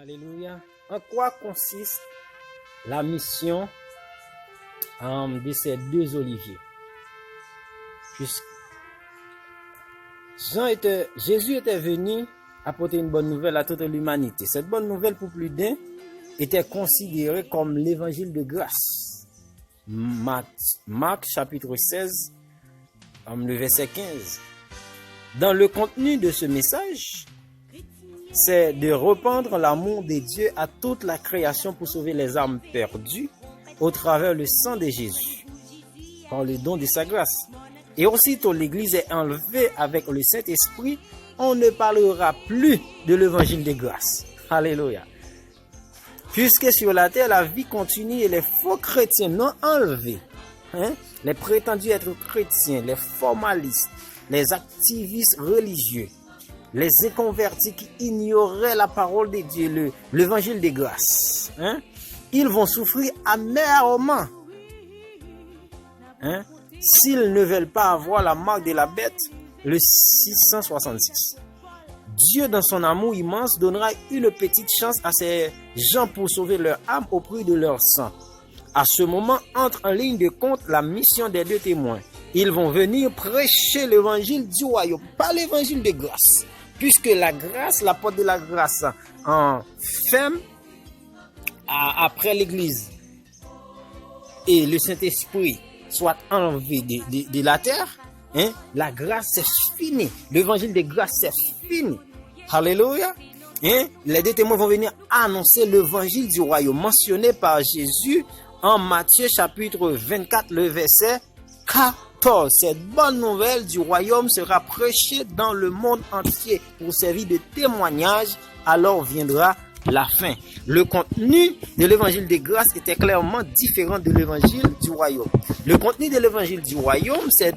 Alléluia. En quoi consiste la mission de ces deux oliviers? Jésus était venu apporter une bonne nouvelle à toute l'humanité. Cette bonne nouvelle, pour plus d'un, était considérée comme l'évangile de grâce. Marc chapitre 16, le verset 15. Dans le contenu de ce message, c'est de répandre l'amour de Dieu à toute la création pour sauver les âmes perdues au travers le sang de Jésus, par le don de sa grâce. Et aussitôt l'Église est enlevée avec le Saint-Esprit, on ne parlera plus de l'évangile de grâce. Alléluia. Puisque sur la terre, la vie continue et les faux chrétiens non enlevés, les prétendus être chrétiens, les formalistes, les activistes religieux, les inconvertis qui ignoraient la parole de Dieu, l'évangile de grâce, ils vont souffrir amèrement. S'ils ne veulent pas avoir la marque de la bête, le 666. Dieu, dans son amour immense, donnera une petite chance à ces gens pour sauver leur âme au prix de leur sang. À ce moment, entre en ligne de compte la mission des deux témoins. Ils vont venir prêcher l'évangile du royaume, pas l'évangile de grâce. Puisque la grâce, la porte de la grâce en ferme après l'Église et le Saint-Esprit soit enlevé de la terre, la grâce c'est fini. L'évangile de grâce c'est fini. Alléluia. Les deux témoins vont venir annoncer l'évangile du royaume mentionné par Jésus en Matthieu chapitre 24, le verset 14. Cette bonne nouvelle du royaume sera prêchée dans le monde entier pour servir de témoignage. Alors viendra la fin. Le contenu de l'évangile de grâce était clairement différent de l'évangile du royaume. Le contenu de l'évangile du royaume, c'est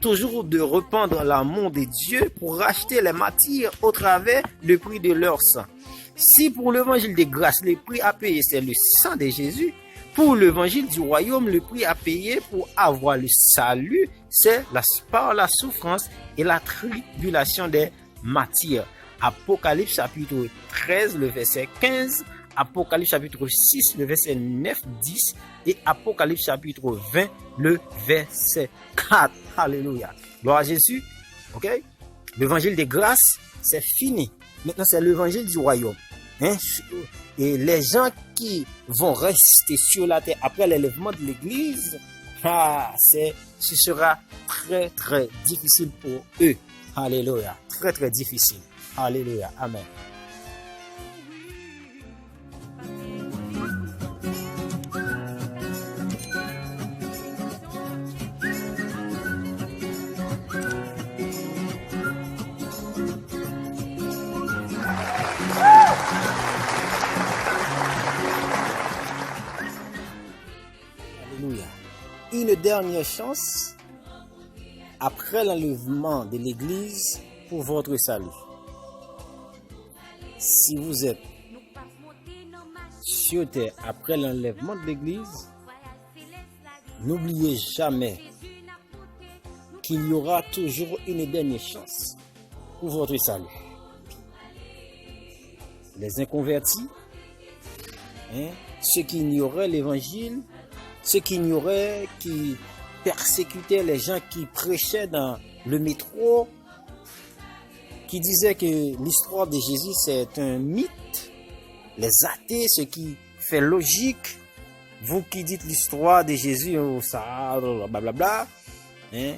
toujours de répandre l'amour de Dieu pour racheter les martyrs au travers du prix de leur sang. Si pour l'évangile de grâce, le prix à payer, c'est le sang de Jésus, pour l'évangile du royaume, le prix à payer pour avoir le salut, c'est par la souffrance et la tribulation des martyrs. Apocalypse chapitre 13, le verset 15, Apocalypse chapitre 6, le verset 9, 10 et Apocalypse chapitre 20, le verset 4. Alléluia. Gloire à Jésus. Ok? L'évangile de grâce, c'est fini. Maintenant, c'est l'évangile du royaume. Et les gens qui vont rester sur la terre après l'élèvement de l'Église, ce sera très, très difficile pour eux. Alléluia. Très, très difficile. Alléluia. Amen. Alléluia. Une dernière chance après l'enlèvement de l'Église pour votre salut. Si vous êtes sur terre après l'enlèvement de l'Église, n'oubliez jamais qu'il y aura toujours une dernière chance pour votre salut. Les inconvertis, ceux qui ignoraient l'évangile, ceux qui ignoraient, qui persécutaient les gens qui prêchaient dans le métro, qui disaient que l'histoire de Jésus c'est un mythe, les athées, ce qui fait logique, vous qui dites l'histoire de Jésus, ça, blablabla, et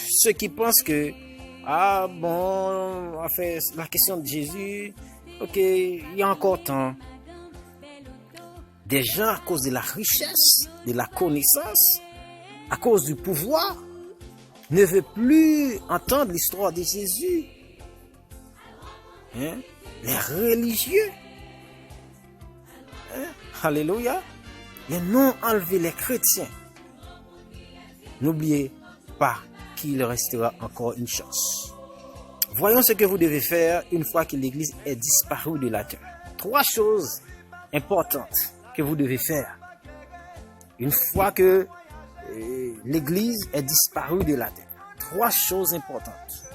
ceux qui pensent que, on fait la question de Jésus, ok, il y a encore temps. Des gens, à cause de la richesse, de la connaissance, à cause du pouvoir, ne veut plus entendre l'histoire de Jésus. Les religieux. Alléluia. Les non enlevés, les chrétiens. N'oubliez pas qu'il restera encore une chance. Voyons ce que vous devez faire une fois que l'Église est disparue de la terre. 3 choses importantes que vous devez faire une fois que l'Église est disparue de la terre. 3 choses importantes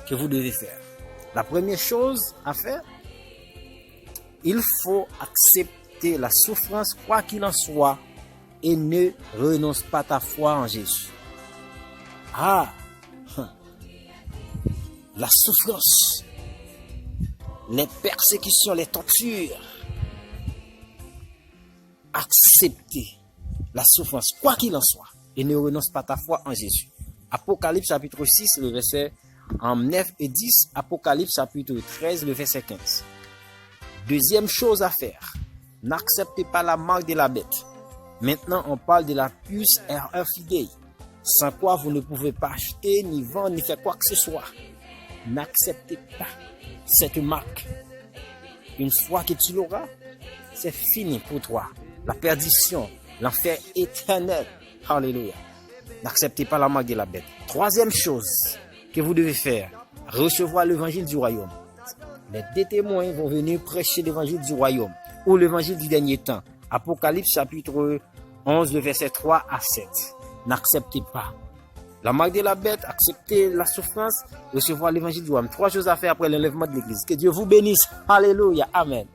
que vous devez faire. La première chose à faire, il faut accepter la souffrance quoi qu'il en soit et ne renonce pas ta foi en Jésus. Ah, la souffrance, les persécutions, les tortures. Accepter la souffrance quoi qu'il en soit et ne renonce pas ta foi en Jésus. Apocalypse chapitre 6, le verset 9 et 10, Apocalypse chapitre 13, le verset 15. Deuxième chose à faire, n'acceptez pas la marque de la bête. Maintenant, on parle de la puce RFID, sans quoi vous ne pouvez pas acheter, ni vendre, ni faire quoi que ce soit. N'acceptez pas cette marque. Une fois que tu l'auras, c'est fini pour toi. La perdition, l'enfer éternel. Alléluia. N'acceptez pas la marque de la bête. Troisième chose que vous devez faire, recevoir l'évangile du royaume. Les deux témoins vont venir prêcher l'évangile du royaume ou l'évangile du dernier temps. Apocalypse chapitre 11, le verset 3 à 7. N'acceptez pas la marque de la bête, acceptez la souffrance, recevoir l'évangile du royaume. Trois choses à faire après l'enlèvement de l'église. Que Dieu vous bénisse. Alléluia. Amen.